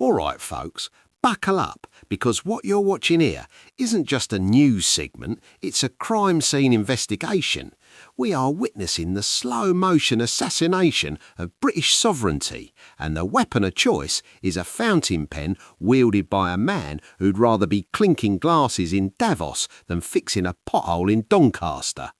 All right, folks, buckle up, because what you're watching here isn't just a news segment, it's a crime scene investigation. We are witnessing the slow-motion assassination of British sovereignty, and the weapon of choice is a fountain pen wielded by a man who'd rather be clinking glasses in Davos than fixing a pothole in Doncaster.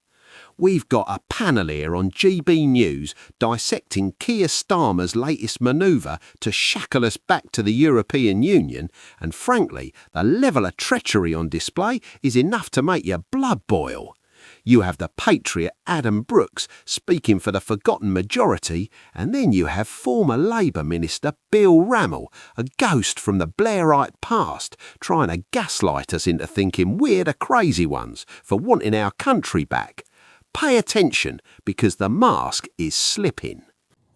We've got a panel here on GB News dissecting Keir Starmer's latest manoeuvre to shackle us back to the European Union, and frankly, the level of treachery on display is enough to make your blood boil. You have the Patriot Adam Brooks speaking for the forgotten majority, and then you have former Labour Minister Bill Rammell, a ghost from the Blairite past, trying to gaslight us into thinking we're the crazy ones for wanting our country back. Pay attention, because the mask is slipping.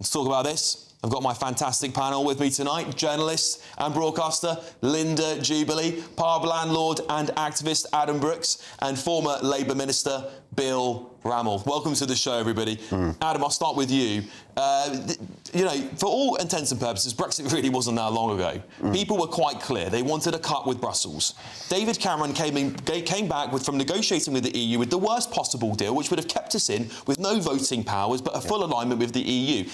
Let's talk about this. I've got my fantastic panel with me tonight. Journalist and broadcaster Linda Jubilee, pub landlord and activist Adam Brooks, and former Labour Minister Bill Rammell. Welcome to the show, everybody. Adam, I'll start with you. For all intents and purposes, Brexit really wasn't that long ago. People were quite clear. They wanted a cut with Brussels. David Cameron came back from negotiating with the EU with the worst possible deal, which would have kept us in with no voting powers, but a full alignment with the EU.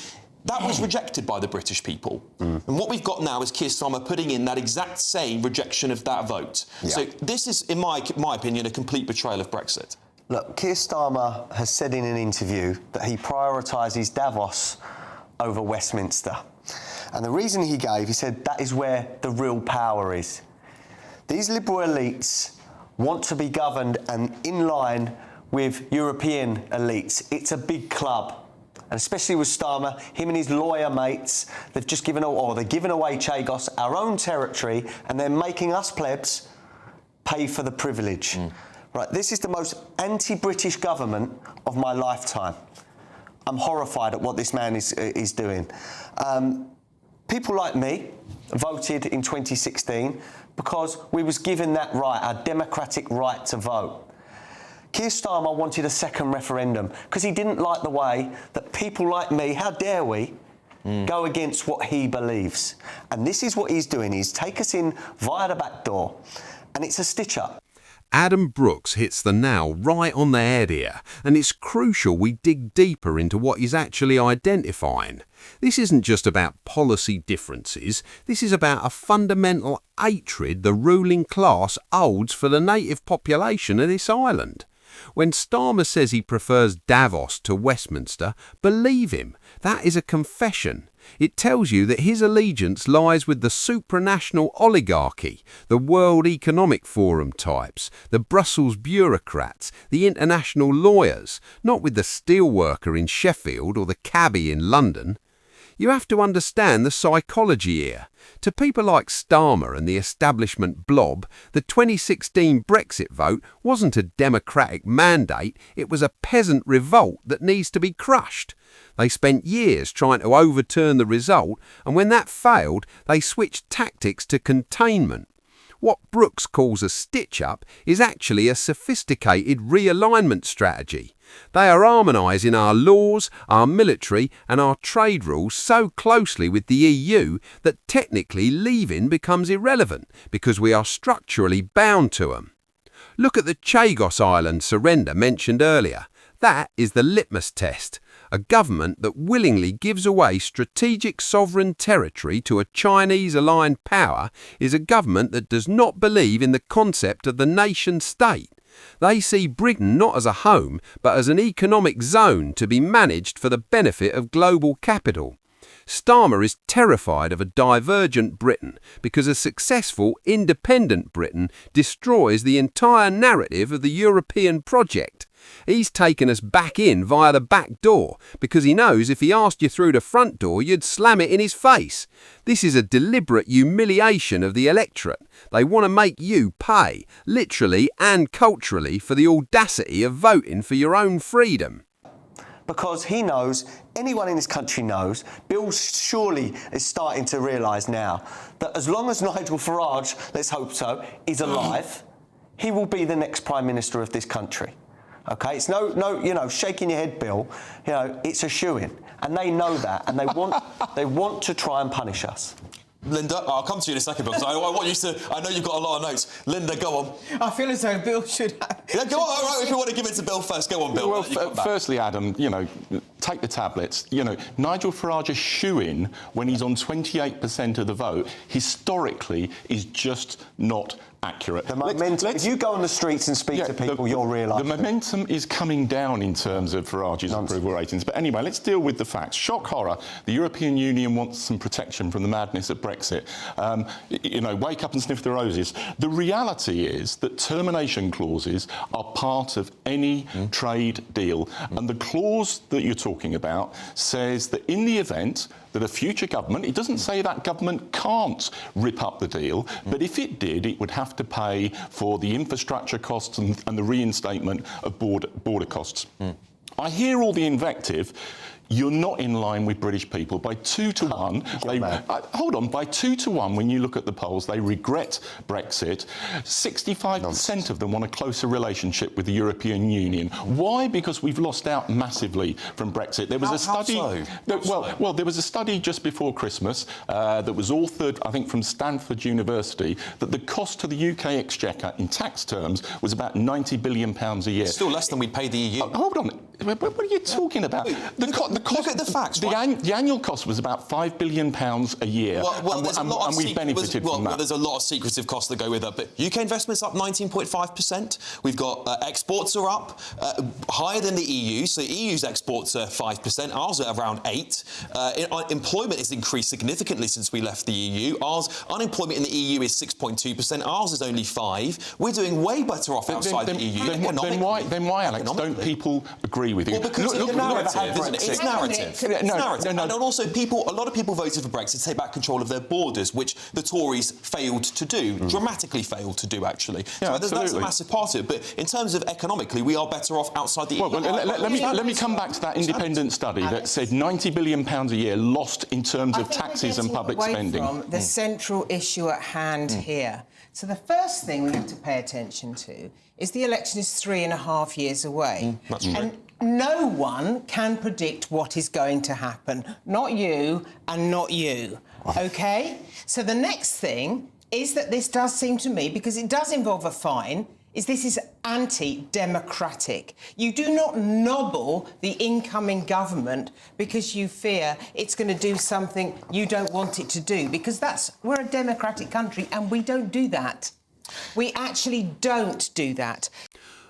That was rejected by the British people. And what we've got now is Keir Starmer putting in that exact same rejection of that vote. So this is, in my opinion, a complete betrayal of Brexit. Look, Keir Starmer has said in an interview that he prioritises Davos over Westminster. And the reason he said that is where the real power is. These liberal elites want to be governed and in line with European elites. It's a big club. And especially with Starmer, him and his lawyer mates, they've given away Chagos, our own territory, and they're making us plebs pay for the privilege. Right, this is the most anti-British government of my lifetime. I'm horrified at what this man is doing. People like me voted in 2016 because we was given that right, our democratic right to vote. Keir Starmer wanted a second referendum because he didn't like the way that people like me, how dare we, go against what he believes. And this is what he's doing. He's taken us in via the back door, and it's a stitch-up. Adam Brooks hits the nail right on the head here, and it's crucial we dig deeper into what he's actually identifying. This isn't just about policy differences, this is about a fundamental hatred the ruling class holds for the native population of this island. When Starmer says he prefers Davos to Westminster, believe him, that is a confession. It tells you that his allegiance lies with the supranational oligarchy, the World Economic Forum types, the Brussels bureaucrats, the international lawyers, not with the steelworker in Sheffield or the cabbie in London. You have to understand the psychology here. To people like Starmer and the establishment blob, the 2016 Brexit vote wasn't a democratic mandate, it was a peasant revolt that needs to be crushed. They spent years trying to overturn the result, and when that failed, they switched tactics to containment. What Brooks calls a stitch-up is actually a sophisticated realignment strategy. They are harmonising our laws, our military and our trade rules so closely with the EU that technically leaving becomes irrelevant because we are structurally bound to them. Look at the Chagos Island surrender mentioned earlier. That is the litmus test. A government that willingly gives away strategic sovereign territory to a Chinese-aligned power is a government that does not believe in the concept of the nation-state. They see Britain not as a home, but as an economic zone to be managed for the benefit of global capital. Starmer is terrified of a divergent Britain because a successful, independent Britain destroys the entire narrative of the European project. He's taken us back in via the back door because he knows if he asked you through the front door, you'd slam it in his face. This is a deliberate humiliation of the electorate. They want to make you pay, literally and culturally, for the audacity of voting for your own freedom. Because he knows, anyone in this country knows, Bill surely is starting to realise now, that as long as Nigel Farage, let's hope so, is alive, he will be the next Prime Minister of this country. Okay, it's no, shaking your head, Bill. It's a shoo-in, and they know that, and they want to try and punish us. Linda, I'll come to you in a second because I want you to. I know you've got a lot of notes. Linda, go on. I feel as though Bill should have. Yeah, go on. All right, if you want to give it to Bill first, go on, Bill. Well, firstly, Adam, take the tablets. Nigel Farage's shoo-in when he's on 28% of the vote historically is just not accurate. The momentum. If you go on the streets and speak to people, you'll realise the momentum is coming down in terms of Farage's approval ratings. But anyway, let's deal with the facts. Shock horror. The European Union wants some protection from the madness of Brexit. Wake up and sniff the roses. The reality is that termination clauses are part of any trade deal. And the clause that you're talking about says that in the event that a future government, it doesn't say that government can't rip up the deal, but if it did, it would have to pay for the infrastructure costs and the reinstatement of border costs. I hear all the invective. You're not in line with British people. By 2 to 1, by 2 to 1, when you look at the polls, they regret Brexit. 65% of them want a closer relationship with the European Union. Why? Because we've lost out massively from Brexit. There was a study. Well, there was a study just before Christmas that was authored, I think, from Stanford University, that the cost to the UK exchequer in tax terms was about £90 billion a year. Still less than we pay the EU. Hold on. What are you talking about? Look at the facts. The annual cost was about £5 billion a year, and we benefited from that. There's a lot of secretive costs that go with that. But UK investment's up 19.5%. We've got exports are up higher than the EU. So the EU's exports are 5%. Ours are around 8%. Employment has increased significantly since we left the EU. Unemployment in the EU is 6.2%. Ours is only 5%. We're doing way better off outside the EU. Then why, Alex, don't people agree with you? Well, because it's narrative. And also, a lot of people voted for Brexit to take back control of their borders, which the Tories failed to do, dramatically failed to do, actually. Yeah, so that's a massive part of it. But in terms of economically, we are better off outside the EU. Let me come back to that independent study that said £90 billion a year lost in terms of taxes and public spending. From the central issue at hand here. So the first thing we have to pay attention to is the election is 3.5 years away. That's true. And no one can predict what is going to happen. Not you and not you. OK? So the next thing is that this does seem to me, because it does involve a fine, this is anti-democratic. You do not nobble the incoming government because you fear it's going to do something you don't want it to do, because we're a democratic country and we don't do that. We actually don't do that.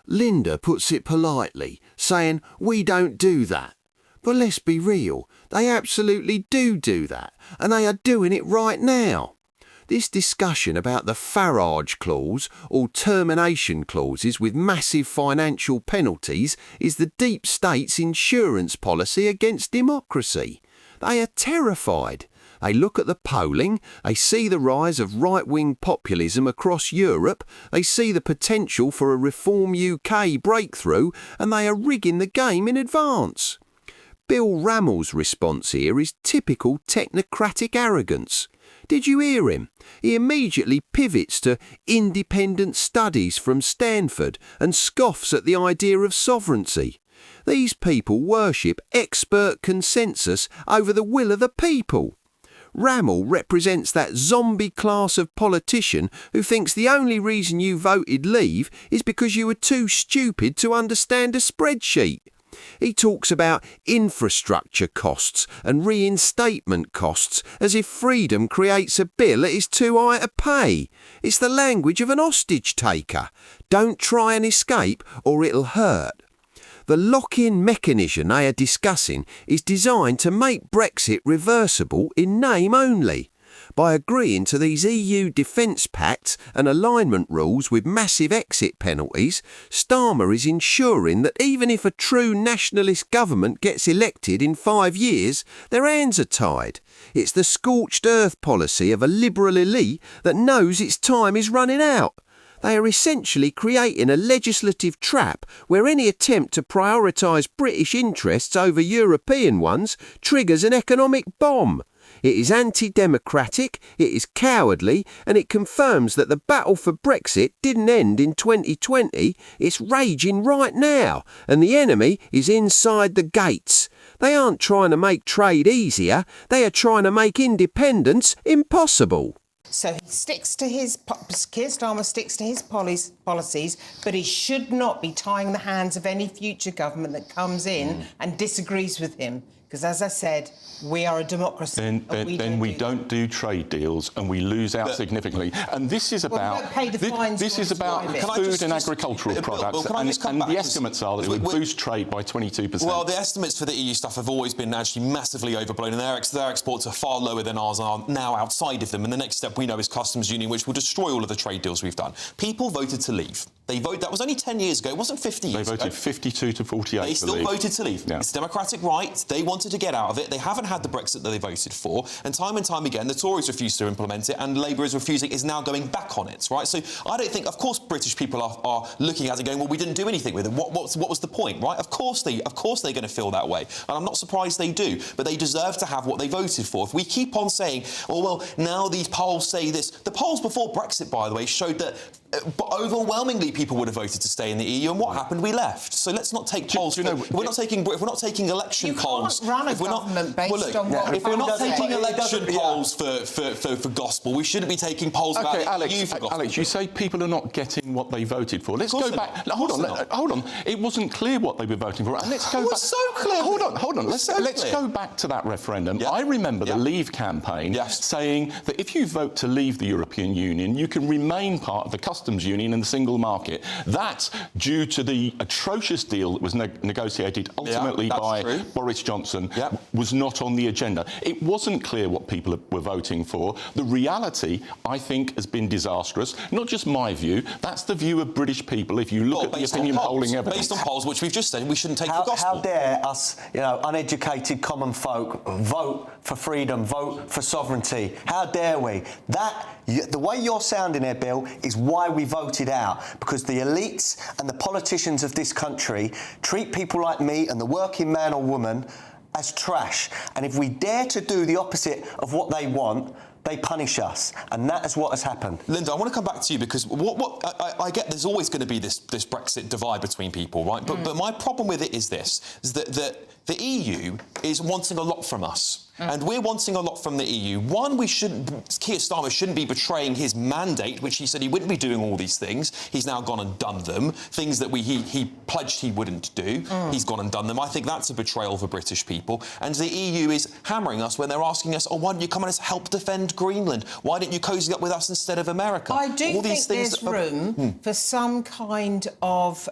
Linda puts it politely, saying we don't do that. But let's be real, they absolutely do that, and they are doing it right now. This discussion about the Farage clause, or termination clauses with massive financial penalties, is the deep state's insurance policy against democracy. They are terrified. They look at the polling, they see the rise of right-wing populism across Europe, they see the potential for a Reform UK breakthrough, and they are rigging the game in advance. Bill Rammell's response here is typical technocratic arrogance. Did you hear him? He immediately pivots to independent studies from Stanford and scoffs at the idea of sovereignty. These people worship expert consensus over the will of the people. Rammell represents that zombie class of politician who thinks the only reason you voted Leave is because you were too stupid to understand a spreadsheet. He talks about infrastructure costs and reinstatement costs as if freedom creates a bill that is too high to pay. It's the language of an hostage taker. Don't try and escape or it'll hurt. The lock-in mechanism they are discussing is designed to make Brexit reversible in name only. By agreeing to these EU defence pacts and alignment rules with massive exit penalties, Starmer is ensuring that even if a true nationalist government gets elected in 5 years, their hands are tied. It's the scorched earth policy of a liberal elite that knows its time is running out. They are essentially creating a legislative trap where any attempt to prioritise British interests over European ones triggers an economic bomb. It is anti-democratic, it is cowardly, and it confirms that the battle for Brexit didn't end in 2020, it's raging right now, and the enemy is inside the gates. They aren't trying to make trade easier, they are trying to make independence impossible. So he sticks to his... Keir Starmer sticks to his policies, but he should not be tying the hands of any future government that comes in and disagrees with him. Because, as I said, we are a democracy. Then we don't do trade deals and we lose out significantly. And this is about... This is about food and agricultural products. And the estimates are that it would boost trade by 22%. Well, the estimates for the EU stuff have always been actually massively overblown, and their exports are far lower than ours are now outside of them. And the next step we know is customs union, which will destroy all of the trade deals we've done. People voted to leave. That was only 10 years ago. It wasn't 50 years ago. They voted 52 to 48 They still voted to leave. Yeah. It's a democratic right. They wanted to get out of it. They haven't had the Brexit that they voted for. And time again, the Tories refused to implement it, and Labour is now going back on it, right? So I don't think, of course, British people are looking at it going, well, we didn't do anything with it. What was the point, right? Of course they're going to feel that way. And I'm not surprised they do. But they deserve to have what they voted for. If we keep on saying, oh, well, now these polls say this. The polls before Brexit, by the way, showed that overwhelmingly people would have voted to stay in the EU, and what happened? We left. So let's not take polls. If we're not taking election polls, you can't run a government based on what if we're not taking election polls for gospel, we shouldn't be taking polls about the EU for gospel. Alex, you say people are not getting what they voted for. Let's go back. Hold on. It wasn't clear what they were voting for. And let's go back. It was so clear. Hold on. Let's go back to that referendum. Yeah. I remember the Leave campaign saying that if you vote to leave the European Union, you can remain part of the customs union and the single market. That's due to the atrocious deal that was negotiated ultimately by Boris Johnson, was not on the agenda. It wasn't clear what people were voting for. The reality, I think, has been disastrous. Not just my view, that's the view of British people. If you look at the opinion polling evidence. Based on polls, which we've just said we shouldn't take for gospel. How dare us, uneducated common folk vote for freedom, vote for sovereignty? How dare we? The way you're sounding there, Bill, is why we voted out. Because the elites and the politicians of this country treat people like me and the working man or woman as trash. And if we dare to do the opposite of what they want, they punish us, and that is what has happened. Linda, I want to come back to you because I get there's always going to be this Brexit divide between people, right? But my problem with it is that the EU is wanting a lot from us. And we're wanting a lot from the EU. One, Keir Starmer shouldn't be betraying his mandate, which he said he wouldn't be doing all these things. He's now gone and done them. Things that he pledged he wouldn't do. He's gone and done them. I think that's a betrayal for British people. And the EU is hammering us when they're asking us, oh, why don't you come and help defend Greenland? Why don't you cozy up with us instead of America? I do think there's room for some kind of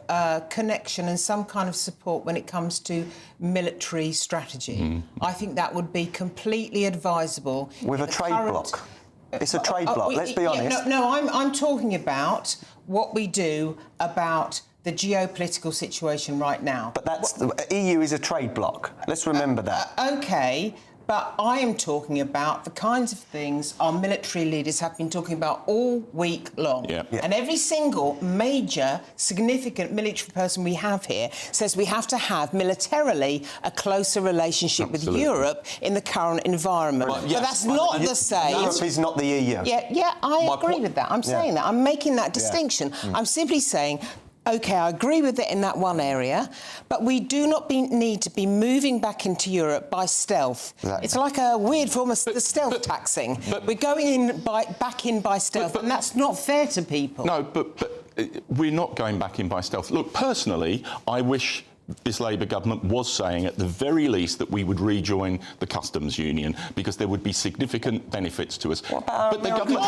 connection and some kind of support when it comes to military strategy. I think that would be completely advisable. With a trade bloc. It's a trade bloc, let's be honest. No, I'm talking about what we do about the geopolitical situation right now. But the EU is a trade bloc. Let's remember that. OK, but I am talking about the kinds of things our military leaders have been talking about all week long. And every single major, significant military person we have here says we have to have militarily a closer relationship with Europe in the current environment. But that's not the same. Europe is not the EU. I agree with that. I'm saying that. I'm making that distinction. I'm simply saying, OK, I agree with it in that one area, but we do not need to be moving back into Europe by stealth. Exactly. It's like a weird form of the stealth taxing. We're going back in by stealth, and that's not fair to people. No, but we're not going back in by stealth. Look, personally, I wish this Labour government was saying at the very least that we would rejoin the customs union because there would be significant benefits to us. But the government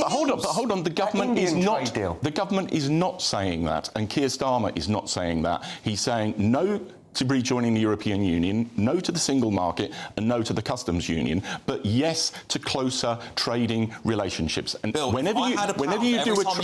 hold on. The government is not saying that, and Keir Starmer is not saying that. He's saying no to rejoining the European Union, no to the single market and no to the customs union, but yes to closer trading relationships. And Bill, whenever you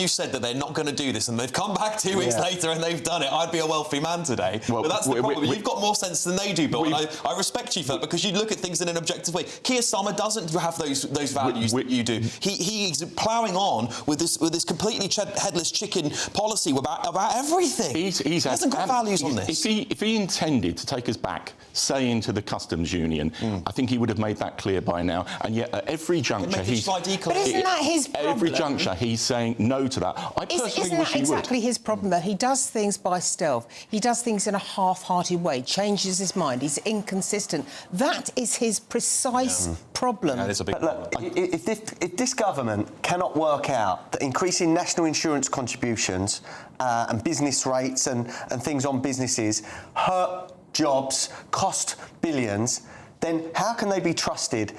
said that they're not going to do this and they've come back 2 weeks later and they've done it, I'd be a wealthy man today. Well, but that's the problem. You've got more sense than they do, Bill. And I respect you for that because you look at things in an objective way. Keir Starmer doesn't have those values that you do. He's ploughing on with this completely headless chicken policy about everything. He hasn't got values on this. If he intended to take us back, say, into the customs union, I think he would have made that clear by now. And yet, at every juncture, But isn't that his problem? Every juncture, he's saying no to that. I personally Isn't wish that he exactly would. his problem, though? He does things by stealth. He does things in a half-hearted way, changes his mind, he's inconsistent. That is his precise problem. That is a big But look, if this government cannot work out that increasing national insurance contributions and business rates and things on businesses hurt jobs, cost billions, then how can they be trusted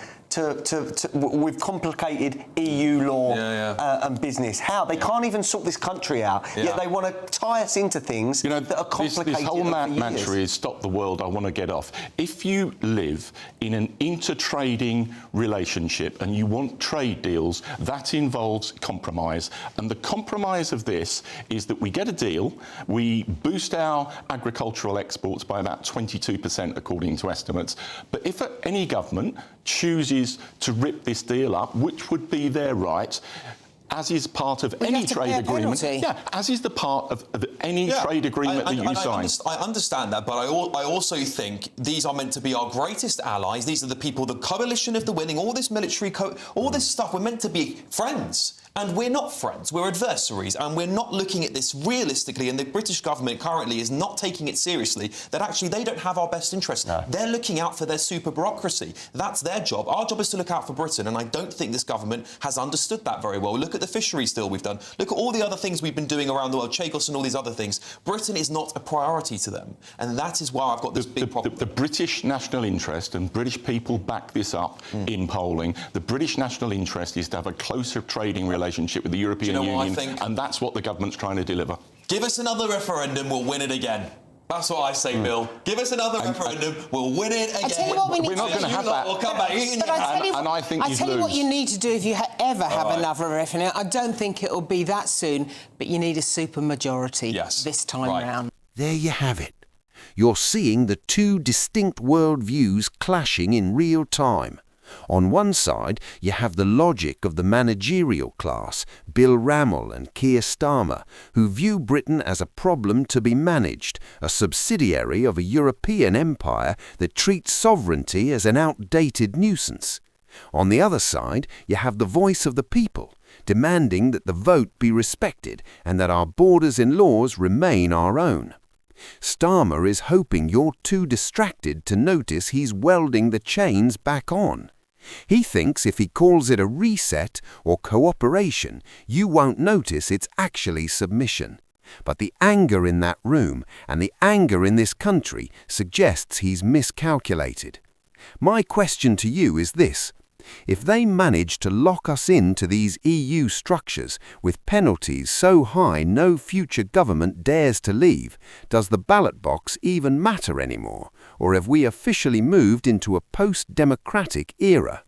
with complicated EU law and business? How? They can't even sort this country out, yet they want to tie us into things that are complicated. This whole mantra is stop the world, I want to get off. If you live in an inter-trading relationship and you want trade deals, that involves compromise. And the compromise of this is that we get a deal, we boost our agricultural exports by about 22% according to estimates. But if any government chooses to rip this deal up, which would be their right, as is part of any trade agreement. As is the part of any trade agreement that you sign. I understand that, but I also think these are meant to be our greatest allies. These are the people, the coalition of the willing, all this military, all this stuff. We're meant to be friends. And we're not friends, we're adversaries, and we're not looking at this realistically, and the British government currently is not taking it seriously, that actually they don't have our best interests. No. They're looking out for their super bureaucracy. That's their job. Our job is to look out for Britain, and I don't think this government has understood that very well. Look at the fisheries deal we've done. Look at all the other things we've been doing around the world, Chagos and all these other things. Britain is not a priority to them, and that is why I've got this big problem. The British national interest, and British people back this up in polling, the British national interest is to have a closer trading relationship with the European Union, and that's what the government's trying to deliver. Give us another referendum, we'll win it again. That's what I say, Bill. Give us another referendum, we'll win it again. I tell you what we need We're not going to have that. We'll come back. But I tell you what you need to do if you ever have another referendum. I don't think it'll be that soon, but you need a super majority this time round. There you have it. You're seeing the two distinct worldviews clashing in real time. On one side, you have the logic of the managerial class, Bill Rammell and Keir Starmer, who view Britain as a problem to be managed, a subsidiary of a European empire that treats sovereignty as an outdated nuisance. On the other side, you have the voice of the people, demanding that the vote be respected and that our borders and laws remain our own. Starmer is hoping you're too distracted to notice he's welding the chains back on. He thinks if he calls it a reset or cooperation, you won't notice it's actually submission. But the anger in that room and the anger in this country suggests he's miscalculated. My question to you is this. If they manage to lock us into these EU structures with penalties so high no future government dares to leave, does the ballot box even matter anymore? Or have we officially moved into a post-democratic era?